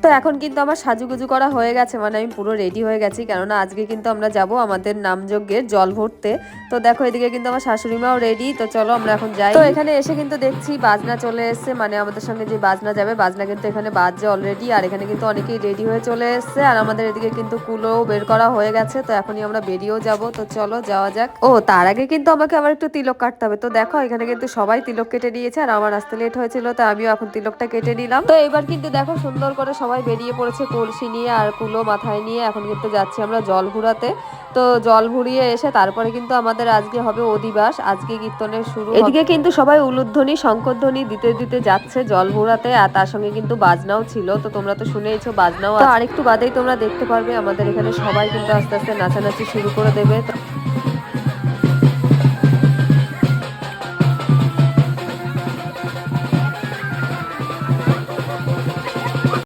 তো এখন কিন্তু আমার সাজুগুজু করা হয়ে গেছে, মানে আমি পুরো রেডি হয়ে গেছি, কেননা আজকে কিন্তু আমরা যাব আমাদের নামযজ্ঞের জল ভরতে। তো দেখো এদিকে কিন্তু আমার শাশুড়ি মাও রেডি, তো চলো আমরা এখন যাই। তো এখানে এসে কিন্তু দেখছি বাজনা চলে এসছে, মানে আমাদের সঙ্গে যে বাজনা যাবে বাজনা কিন্তু এখানে বাজছে অলরেডি, আর এখানে কিন্তু অনেকেই রেডি হয়ে চলে এসছে, আর আমাদের এদিকে কিন্তু কুলোও বের করা হয়ে গেছে। তো এখনই আমরা বেরিয়েও যাব, তো চলো যাওয়া যাক। ও তার আগে কিন্তু আমাকে আবার একটু তিলক কাটতে হবে। তো দেখো এখানে কিন্তু সবাই তিলক কেটে নিয়েছে, আর আমার আসতে লেট হয়েছিল, তো আমিও এখন তিলকটা কেটে নিলাম। তো এবার কিন্তু দেখো সুন্দর করে সবাই বেরিয়ে পড়েছে কলসি নিয়ে আর কুলো মাথায় নিয়ে। এখন কিন্তু যাচ্ছি আমরা জল ঘুরাতে। তো জল ঘুরিয়ে এসে তারপরে কিন্তু আমাদের আজকে হবে অধিবাস, আজকে কীর্তনের শুরু। এদিকে কিন্তু সবাই উলুধ্বনি শঙ্করধ্বনি দিতে দিতে যাচ্ছে জল ঘুরাতে, আর তার সঙ্গে কিন্তু বাজনাও ছিল। তো তোমরা তো শুনেইছো বাজনাও, তো আরেকটু বাদেই তোমরা দেখতে পারবে আমাদের এখানে সবাই কিন্তু আস্তে আস্তে নাচানাচি শুরু করে দেবে।